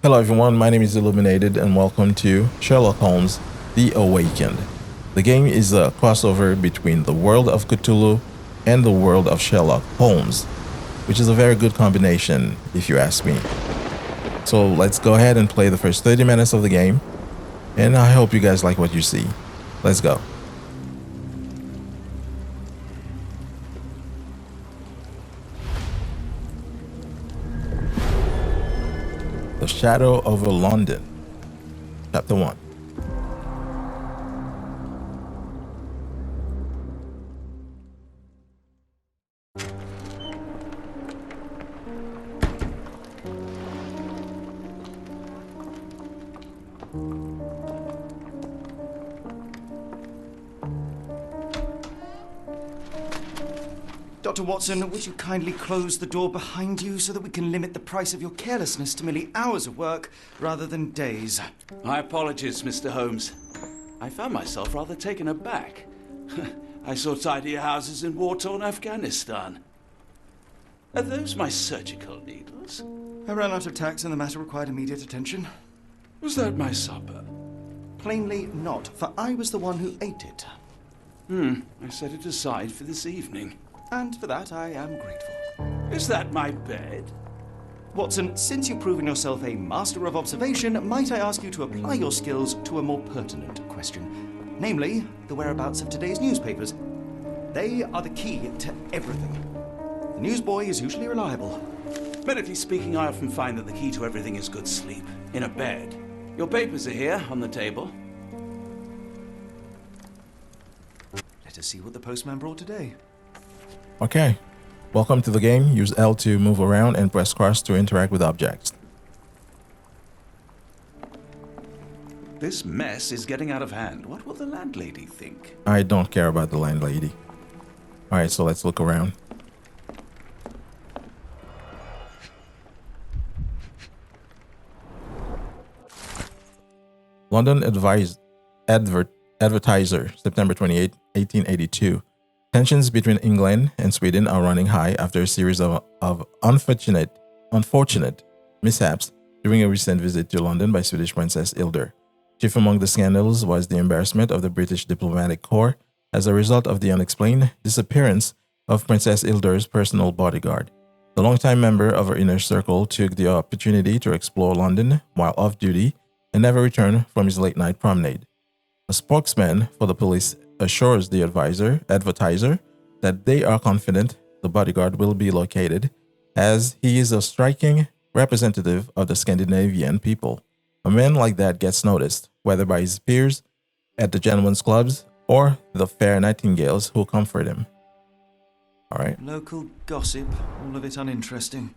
Hello everyone, my name is Illuminated and welcome to Sherlock Holmes The Awakened. The game is a crossover between the world of Cthulhu and the world of Sherlock Holmes, which is a very good combination if you ask me. So let's go ahead and play the first 30 minutes of the game, and I hope you guys like what you see. Let's go. The Shadow over London, Chapter 1. Dr. Watson, would you kindly close the door behind you so that we can limit the price of your carelessness to merely hours of work rather than days? My apologies, Mr. Holmes. I found myself rather taken aback. I saw tidier houses in war-torn Afghanistan. Are those my surgical needles? I ran out of tacks and the matter required immediate attention. Was that my supper? Plainly not, for I was the one who ate it. I set it aside for this evening. And for that I am grateful. Is that my bed? Watson, since you've proven yourself a master of observation, might I ask you to apply your skills to a more pertinent question? Namely, the whereabouts of today's newspapers. They are the key to everything. The newsboy is usually reliable. Medically speaking, I often find that the key to everything is good sleep. In a bed. Your papers are here, on the table. Let us see what the postman brought today. Okay, welcome to the game. Use L to move around and press cross to interact with objects. This mess is getting out of hand. What will the landlady think? I don't care about the landlady. Alright, so let's look around. London Advertiser, September 28, 1882. Tensions between England and Sweden are running high after a series of unfortunate mishaps during a recent visit to London by Swedish Princess Hildur. Chief among the scandals was the embarrassment of the British diplomatic corps as a result of the unexplained disappearance of Princess Hildur's personal bodyguard. The longtime member of her inner circle took the opportunity to explore London while off duty and never returned from his late-night promenade. A spokesman for the police assures the advertiser that they are confident the bodyguard will be located, as he is a striking representative of the Scandinavian people. A man like that gets noticed, whether by his peers at the gentlemen's clubs or the fair nightingales who comfort him. All right. Local gossip, all of it uninteresting.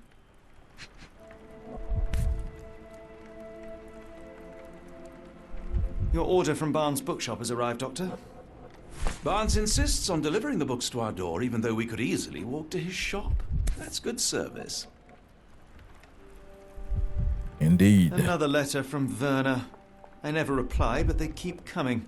Your order from Barnes' bookshop has arrived, Doctor. Barnes insists on delivering the books to our door, even though we could easily walk to his shop. That's good service. Indeed. Another letter from Werner. I never reply, but they keep coming.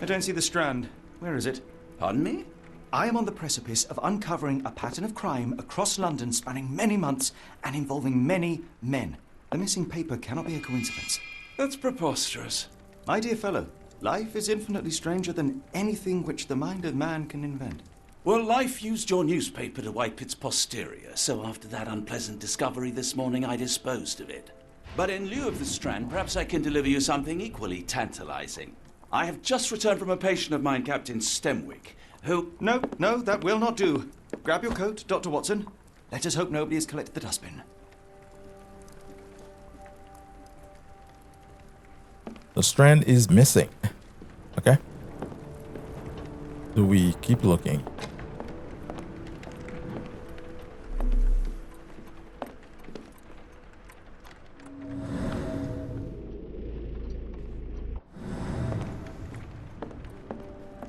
I don't see the Strand. Where is it? Pardon me? I am on the precipice of uncovering a pattern of crime across London spanning many months and involving many men. The missing paper cannot be a coincidence. That's preposterous. My dear fellow, life is infinitely stranger than anything which the mind of man can invent. Well, life used your newspaper to wipe its posterior, so after that unpleasant discovery this morning, I disposed of it. But in lieu of the Strand, perhaps I can deliver you something equally tantalizing. I have just returned from a patient of mine, Captain Stemwick, who... No, that will not do. Grab your coat, Dr. Watson. Let us hope nobody has collected the dustbin. The Strand is missing. Okay. Do we keep looking?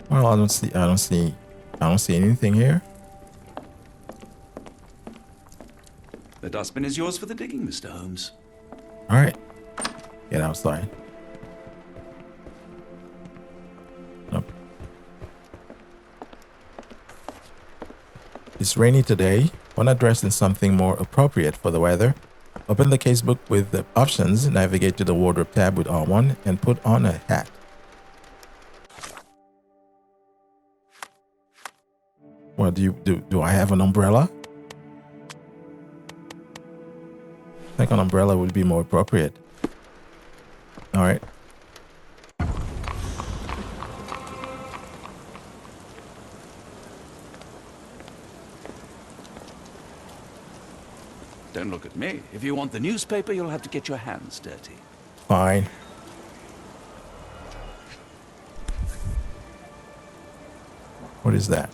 Well, I don't see anything here. The dustbin is yours for the digging, Mr. Holmes. All right. Get outside. It's It's rainy today. Wanna dress in something more appropriate for the weather? Open the casebook with the options, navigate to the wardrobe tab with R1, and put on a hat. What do I have an umbrella? I think an umbrella would be more appropriate. All right. Don't look at me. If you want the newspaper, you'll have to get your hands dirty. Fine. What is that?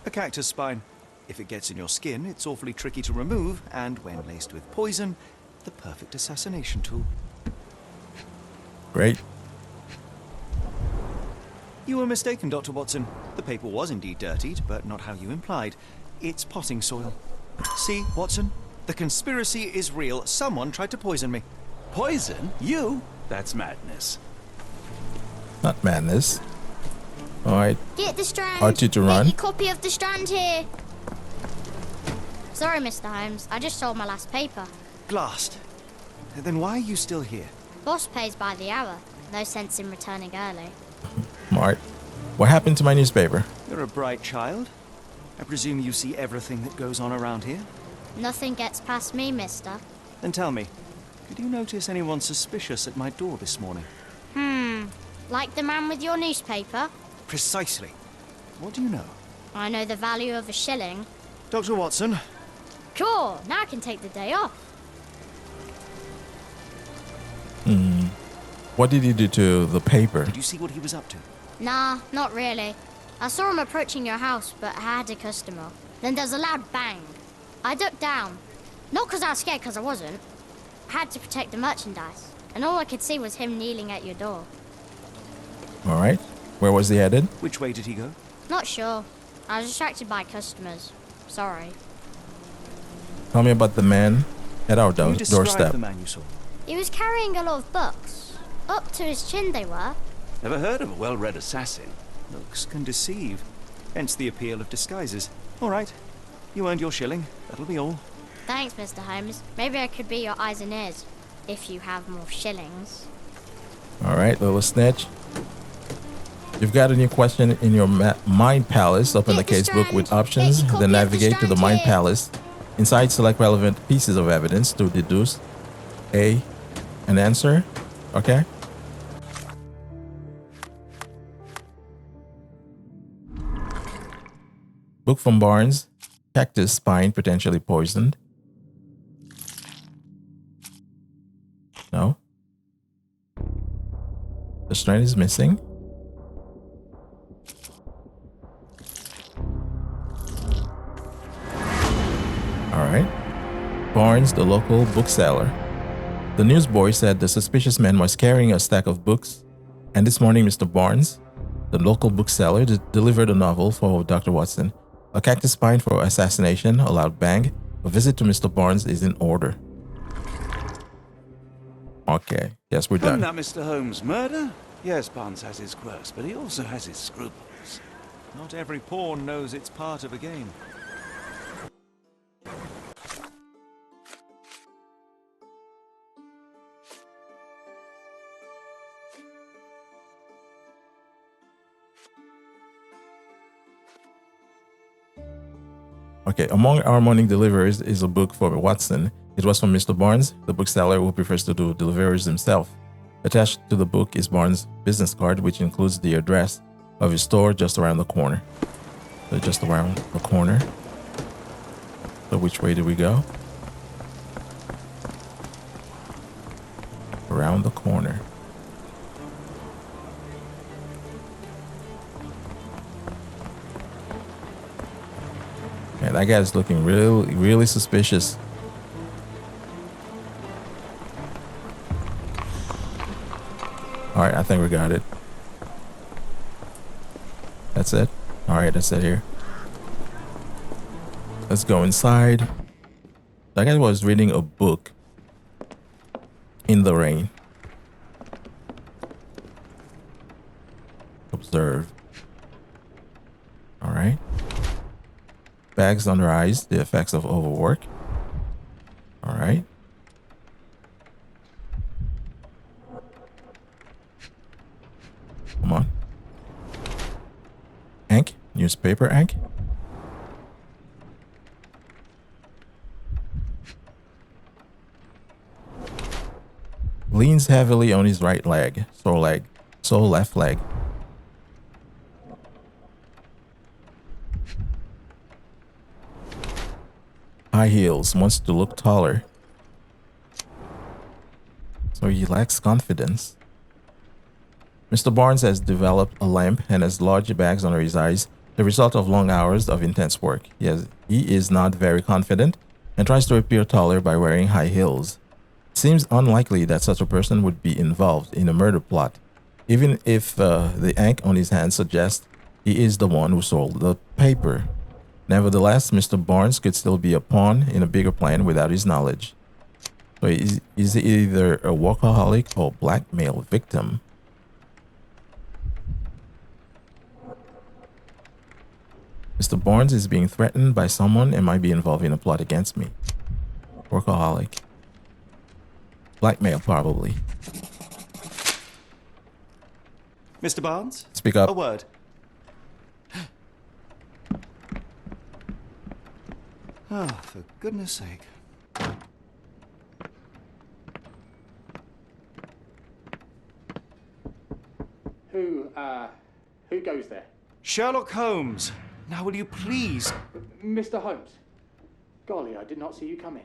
A cactus spine. If it gets in your skin, it's awfully tricky to remove, and when laced with poison, the perfect assassination tool. Great. You were mistaken, Dr. Watson. The paper was indeed dirtied, but not how you implied. It's potting soil. See, Watson? The conspiracy is real. Someone tried to poison me. Poison? You? That's madness. Not madness. All right. Get the Strand. R2 to run. Get your copy of the Strand here. Sorry, Mr. Holmes. I just sold my last paper. Glassed. Then why are you still here? Boss pays by the hour. No sense in returning early. Smart. What happened to my newspaper? You're a bright child. I presume you see everything that goes on around here? Nothing gets past me, mister. Then tell me, did you notice anyone suspicious at my door this morning? Like the man with your newspaper? Precisely. What do you know? I know the value of a shilling. Dr. Watson? Cool, now I can take the day off. What did he do to the paper? Did you see what he was up to? Nah, not really. I saw him approaching your house, but I had a customer. Then there's a loud bang. I ducked down. Not because I was scared, because I wasn't. I had to protect the merchandise. And all I could see was him kneeling at your door. All right. Where was he headed? Which way did he go? Not sure. I was distracted by customers. Sorry. Tell me about the man at our Can you describe doorstep. the man you saw? He was carrying a lot of books. Up to his chin they were. Never heard of a well-read assassin. Looks can deceive. Hence the appeal of disguises. All right. You earned your shilling. That'll be all. Thanks, Mr. Holmes. Maybe I could be your eyes and ears. If you have more shillings. All right, little snitch. You've got a new question in your Mind Palace. Open the Get the casebook with Strand. options, Get your copy then of the navigate to the Strand Mind here. Palace. Inside, select relevant pieces of evidence to deduce an answer. Okay? Book from Barnes. Cactus spine potentially poisoned. No. The strand is missing. All right. Barnes, the local bookseller. The newsboy said the suspicious man was carrying a stack of books, and this morning Mr. Barnes, the local bookseller, delivered a novel for Dr. Watson. A cactus spine for assassination, a loud bang. A visit to Mr. Barnes is in order. Okay, yes, we're Isn't done. that Mr. Holmes' murder? Yes, Barnes has his quirks, but he also has his scruples. Not every pawn knows it's part of a game. Okay, among our morning deliveries is a book for Watson. It was from Mr. Barnes, the bookseller who prefers to do deliveries himself. Attached to the book is Barnes' business card, which includes the address of his store just around the corner. So just around the corner. So which way do we go? Around the corner. Man, that guy's looking really, really suspicious. All right, I think we got it. That's it. All right, that's it here. Let's go inside. That guy was reading a book in the rain. Observe. All right. Bags under eyes, the effects of overwork. All right. Come on. Ink, newspaper ink. Leans heavily on his right leg, sore left leg. High heels, wants to look taller. So he lacks confidence. Mr. Barnes has developed a limp and has large bags under his eyes, the result of long hours of intense work. He is not very confident and tries to appear taller by wearing high heels. It seems unlikely that such a person would be involved in a murder plot, even if the ink on his hand suggests he is the one who sold the paper. Nevertheless, Mr. Barnes could still be a pawn in a bigger plan without his knowledge. So he's either a workaholic or blackmail victim. Mr. Barnes is being threatened by someone and might be involved in a plot against me. Workaholic. Blackmail, probably. Mr. Barnes? Speak up. A word. Oh, for goodness sake. Who goes there? Sherlock Holmes. Now will you please... Mr. Holmes. Golly, I did not see you come in.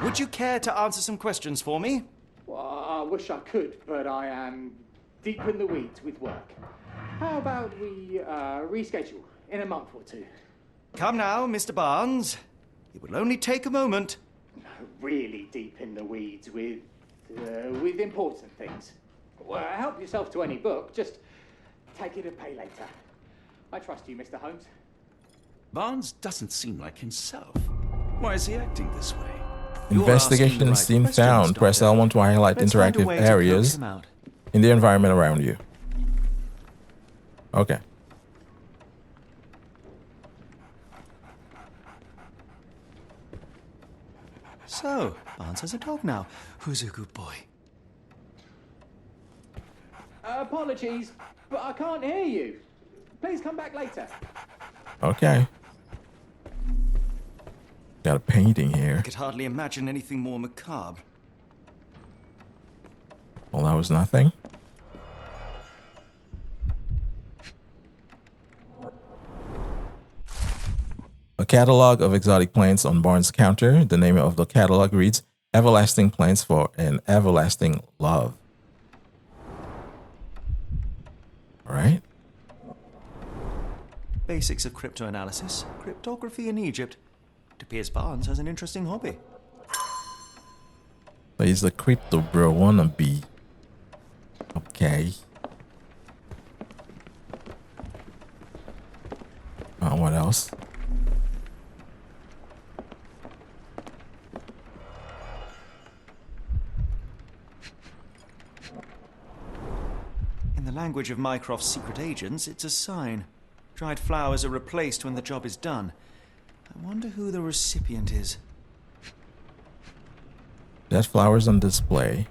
Would you care to answer some questions for me? Well, I wish I could, but I am deep in the weeds with work. How about we reschedule in a month or two? Come now, Mr. Barnes. It will only take a moment. Really deep in the weeds with important things. Well, help yourself to any book. Just take it and pay later. I trust you, Mr. Holmes. Barnes doesn't seem like himself. Why is he acting this way? Investigation scene found. Press L1 to highlight interactive areas in the environment around you. Okay. So, Barnes has a dog now. Who's a good boy? Apologies, but I can't hear you. Please come back later. Okay. Got a painting here. I could hardly imagine anything more macabre. Well, that was nothing. A catalog of exotic plants on Barnes' counter. The name of the catalog reads, Everlasting Plants for an Everlasting Love. All right. Basics of cryptoanalysis, cryptography in Egypt. It appears Barnes has an interesting hobby. So he's a crypto bro wannabe. Okay. What else? In the language of Mycroft's secret agents, it's a sign. Dried flowers are replaced when the job is done. I wonder who the recipient is. That flowers on display.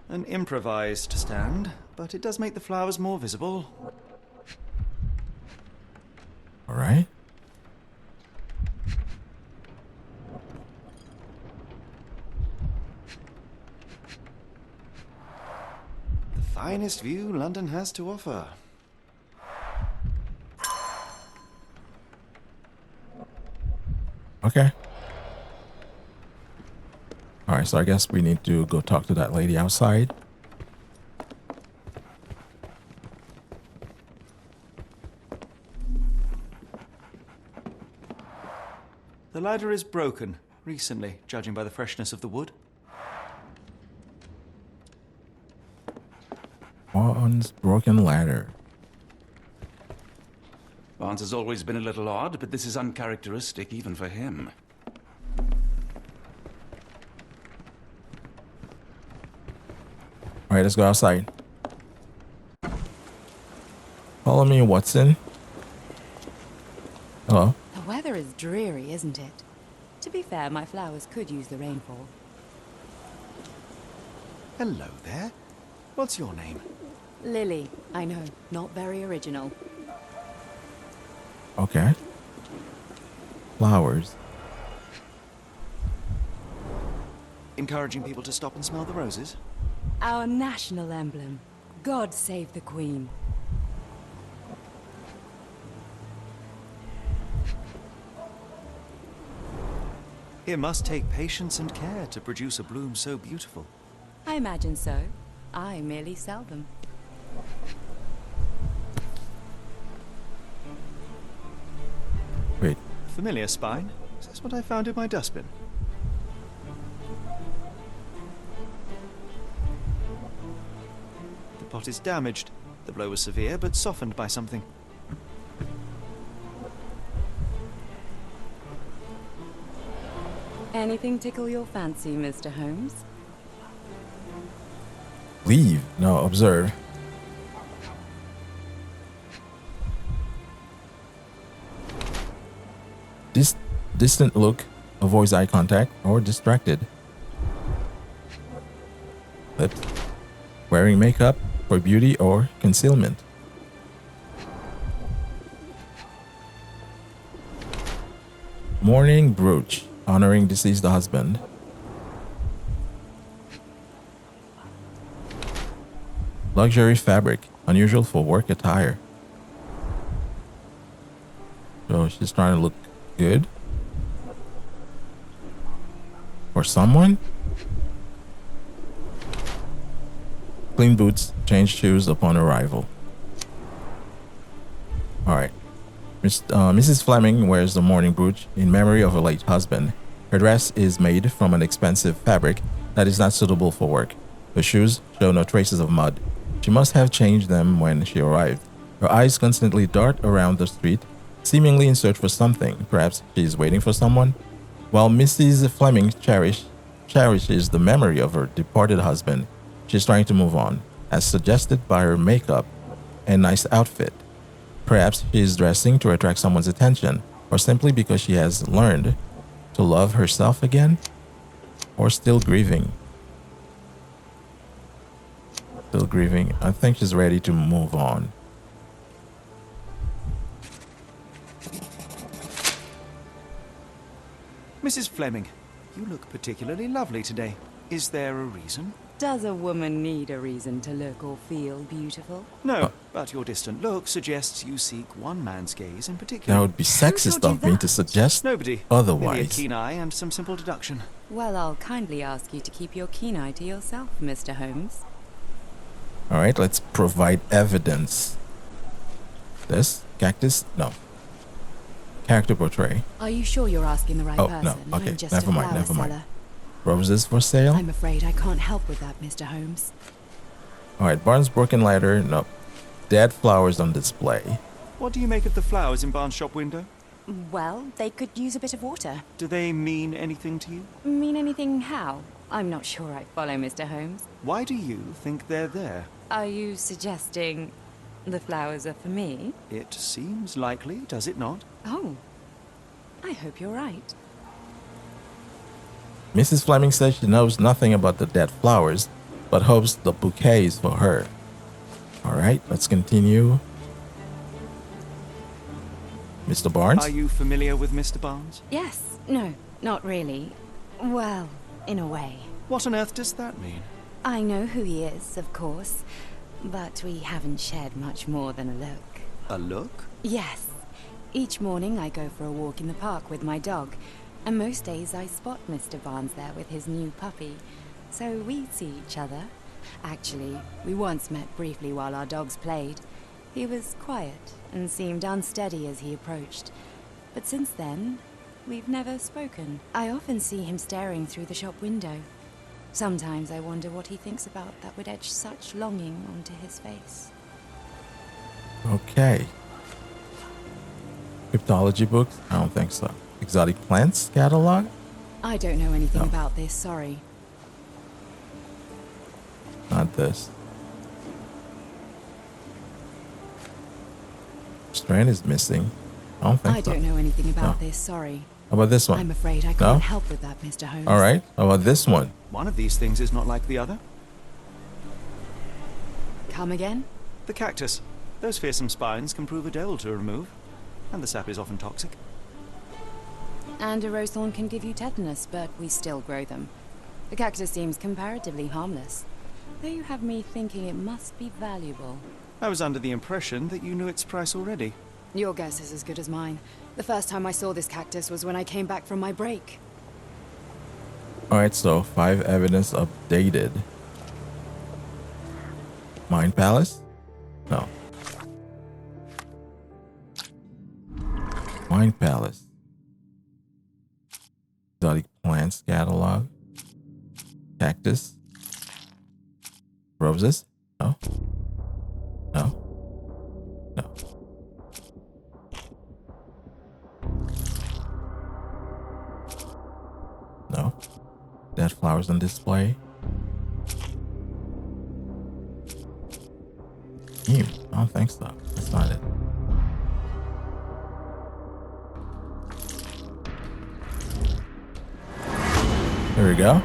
An improvised stand, but it does make the flowers more visible. All right. The finest view London has to offer. Okay. All right, so I guess we need to go talk to that lady outside. The ladder is broken, recently, judging by the freshness of the wood. Barnes' broken ladder. Barnes has always been a little odd, but this is uncharacteristic even for him. All right, let's go outside. Follow me, Watson. Hello. The weather is dreary, isn't it? To be fair, my flowers could use the rainfall. Hello there. What's your name? Lily, I know, not very original. Okay. Flowers. Encouraging people to stop and smell the roses? Our national emblem. God save the Queen. It must take patience and care to produce a bloom so beautiful. I imagine so. I merely sell them. Wait. Familiar spine? Is this what I found in my dustbin? The pot is damaged. The blow was severe, but softened by something. Anything tickle your fancy, Mr. Holmes? Leave. No, observe. This distant look avoids eye contact or distracted. Lips. Wearing makeup for beauty or concealment. Mourning brooch, honoring deceased husband. Luxury fabric, unusual for work attire. So she's trying to look good for someone. Clean boots, change shoes upon arrival. All right. Mrs. Fleming wears the mourning brooch in memory of her late husband. Her dress is made from an expensive fabric that is not suitable for work. Her shoes show no traces of mud. She must have changed them when she arrived. Her eyes constantly dart around the street, seemingly in search for something. Perhaps she is waiting for someone. While Mrs. Fleming cherishes the memory of her departed husband, she's trying to move on, as suggested by her makeup and nice outfit. Perhaps she is dressing to attract someone's attention, or simply because she has learned to love herself again, or still grieving. Still grieving. I think she's ready to move on. Mrs. Fleming, you look particularly lovely today. Is there a reason? Does a woman need a reason to look or feel beautiful? No, but your distant look suggests you seek one man's gaze in particular. That would be sexist told you of me to that? suggest Nobody. Merely a otherwise. keen eye and some simple deduction. Well, I'll kindly ask you to keep your keen eye to yourself, Mr. Holmes. All right, let's provide evidence. This cactus? No. Character portray. Are you sure you're asking the right Oh, person? no. Okay, I'm just never a mind, flower never mind. seller. Roses for sale? I'm afraid I can't help with that, Mr. Holmes. All right, Barnes broken ladder? No. Dead flowers on display. What do you make of the flowers in Barnes' shop window? Well, they could use a bit of water. Do they mean anything to you? Mean anything how? I'm not sure I follow, Mr. Holmes. Why do you think they're there? Are you suggesting the flowers are for me? It seems likely, does it not? Oh, I hope you're right. Mrs. Fleming says she knows nothing about the dead flowers, but hopes the bouquet is for her. All right, let's continue. Mr. Barnes? Are you familiar with Mr. Barnes? Yes, no, not really. Well, in a way. What on earth does that mean? I know who he is, of course, but we haven't shared much more than a look. A look? Yes. Each morning I go for a walk in the park with my dog, and most days I spot Mr. Barnes there with his new puppy, so we see each other. Actually, we once met briefly while our dogs played. He was quiet and seemed unsteady as he approached, but since then, we've never spoken. I often see him staring through the shop window. Sometimes I wonder what he thinks about that would etch such longing onto his face. Okay. Cryptology books? I don't think so. Exotic plants catalog? I don't know anything No. about this, sorry. Not this. Strand is missing. I don't think I so. don't know anything about No. this, sorry. How about this one? I'm afraid I No? can't help with that, Mr. Holmes. All right. How about this one? One of these things is not like the other. Come again? The cactus. Those fearsome spines can prove a devil to remove, and the sap is often toxic. And a rose thorn can give you tetanus, but we still grow them. The cactus seems comparatively harmless, though you have me thinking it must be valuable. I was under the impression that you knew its price already. Your guess is as good as mine. The first time I saw this cactus was when I came back from my break. All right. So 5 evidence updated. Mind Palace? No. Mind Palace. Exotic plants catalog. Cactus. Roses? No. No. No. No. Dead flowers on display. I don't think so. That's not it. Here we go.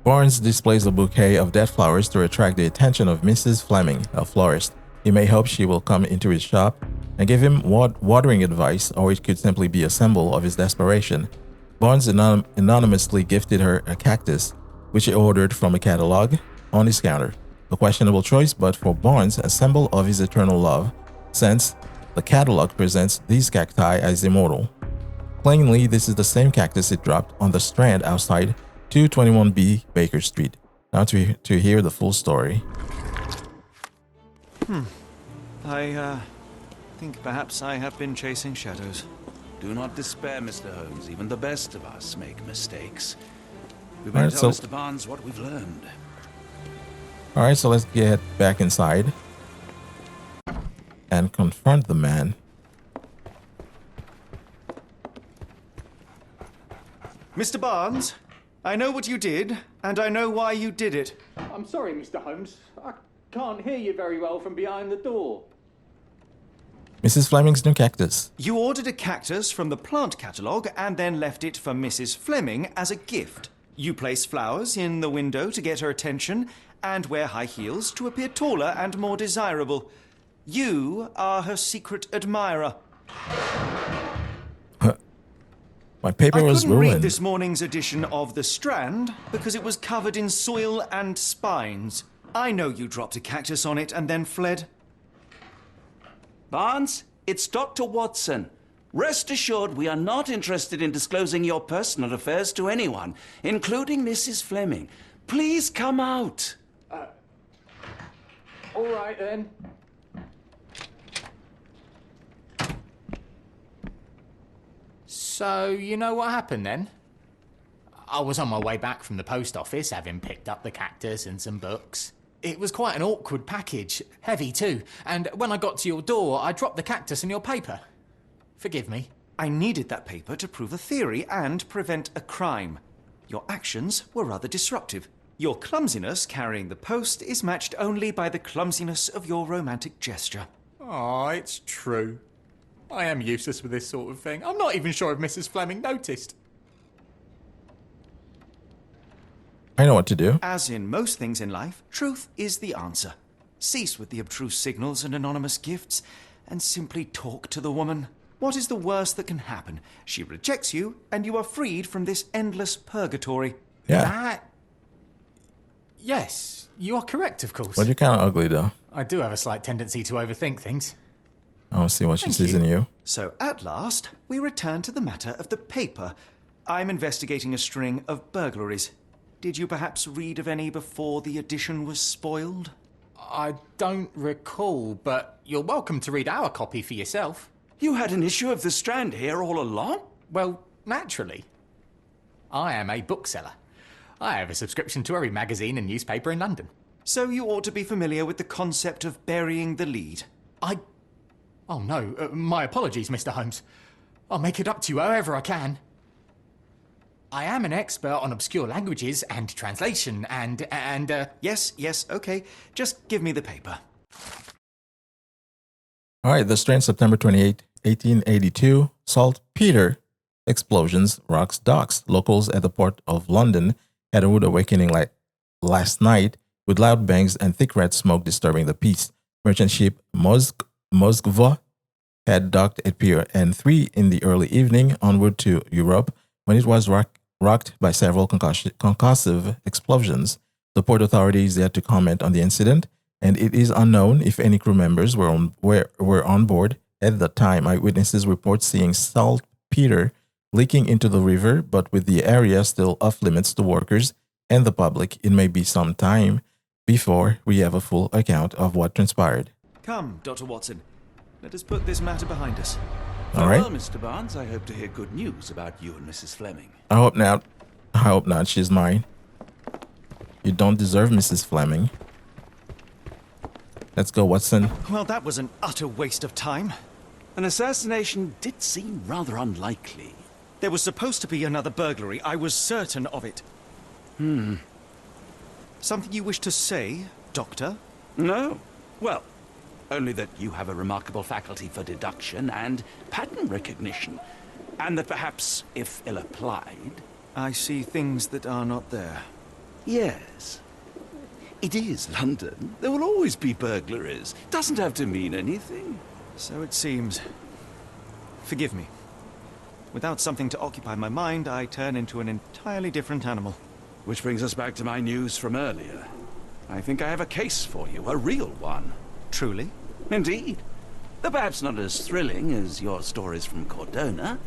Barnes displays a bouquet of dead flowers to attract the attention of Mrs. Fleming, a florist. He may hope she will come into his shop and give him watering advice, or it could simply be a symbol of his desperation. Barnes anonymously gifted her a cactus, which he ordered from a catalog on his counter. A questionable choice, but for Barnes, a symbol of his eternal love, since the catalog presents these cacti as immortal. Plainly, this is the same cactus it dropped on the Strand outside 221B Baker Street. Now to hear the full story. I think perhaps I have been chasing shadows. Do not despair, Mr. Holmes. Even the best of us make mistakes. We All better right, tell so- Mr. Barnes what we've learned. All right, so let's get back inside and confront the man. Mr. Barnes, I know what you did, and I know why you did it. I'm sorry, Mr. Holmes. I can't hear you very well from behind the door. Mrs. Fleming's new cactus. You ordered a cactus from the plant catalogue and then left it for Mrs. Fleming as a gift. You place flowers in the window to get her attention and wear high heels to appear taller and more desirable. You are her secret admirer. My paper I was couldn't read ruined. this morning's edition of The Strand because it was covered in soil and spines. I know you dropped a cactus on it and then fled. Barnes, it's Dr. Watson. Rest assured, we are not interested in disclosing your personal affairs to anyone, including Mrs. Fleming. Please come out. All right, then. So, you know what happened then? I was on my way back from the post office, having picked up the cactus and some books. It was quite an awkward package, heavy too, and when I got to your door, I dropped the cactus and your paper. Forgive me. I needed that paper to prove a theory and prevent a crime. Your actions were rather disruptive. Your clumsiness carrying the post is matched only by the clumsiness of your romantic gesture. Oh, it's true. I am useless with this sort of thing. I'm not even sure if Mrs. Fleming noticed. I know what to do. As in most things in life, truth is the answer. Cease with the abstruse signals and anonymous gifts, and simply talk to the woman. What is the worst that can happen? She rejects you, and you are freed from this endless purgatory. Yeah. Yes, you are correct, of course. But you're kind of ugly, though. I do have a slight tendency to overthink things. I don't see what she Thank sees you. in you. So at last, we return to the matter of the paper. I'm investigating a string of burglaries. Did you perhaps read of any before the edition was spoiled? I don't recall, but you're welcome to read our copy for yourself. You had an issue of The Strand here all along? Well, naturally. I am a bookseller. I have a subscription to every magazine and newspaper in London. So you ought to be familiar with the concept of burying the lead. Oh no, my apologies, Mr. Holmes. I'll make it up to you however I can. I am an expert on obscure languages and translation and Yes, okay. Just give me the paper. All right, the strange September 28, 1882, saltpeter explosions rocks docks. Locals at the port of London had a rude awakening like last night with loud bangs and thick red smoke disturbing the peace. Merchant ship Moskva had docked at Pier N3 in the early evening en route to Europe when it was rocked by several concussive explosions. The port authorities yet to comment on the incident, and it is unknown if any crew members were on board at the time. Eyewitnesses report seeing saltpeter leaking into the river, but with the area still off limits to workers and the public, it may be some time before we have a full account of what transpired. Come, Dr. Watson. Let us put this matter behind us. All right. Well, Mr. Barnes, I hope to hear good news about you and Mrs. Fleming. I hope not. I hope not. She's mine. You don't deserve Mrs. Fleming. Let's go, Watson. Well, that was an utter waste of time. An assassination did seem rather unlikely. There was supposed to be another burglary. I was certain of it. Something you wish to say, Doctor? No. Well, only that you have a remarkable faculty for deduction and pattern recognition. And that perhaps, if ill-applied... I see things that are not there. Yes. It is London. There will always be burglaries. Doesn't have to mean anything. So it seems. Forgive me. Without something to occupy my mind, I turn into an entirely different animal. Which brings us back to my news from earlier. I think I have a case for you, a real one. Truly? Indeed. Though perhaps not as thrilling as your stories from Cordona.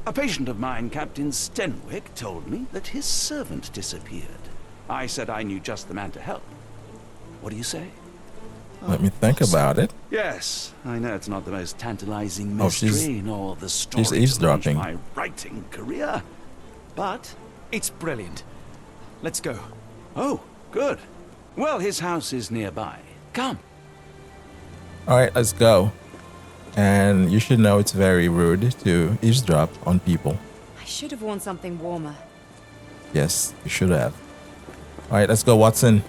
A patient of mine, Captain Stenwick, told me that his servant disappeared. I said I knew just the man to help. What do you say? Let me think about it. Yes, I know it's not the most tantalizing Oh, mystery, nor the story she's to launch eavesdropping. my writing career. But, It's brilliant. Let's go. oh, good. Well, his house is nearby. Come. All right, let's go. And you should know it's very rude to eavesdrop on people. I should have worn something warmer. Yes, you should have. All right, let's go, Watson.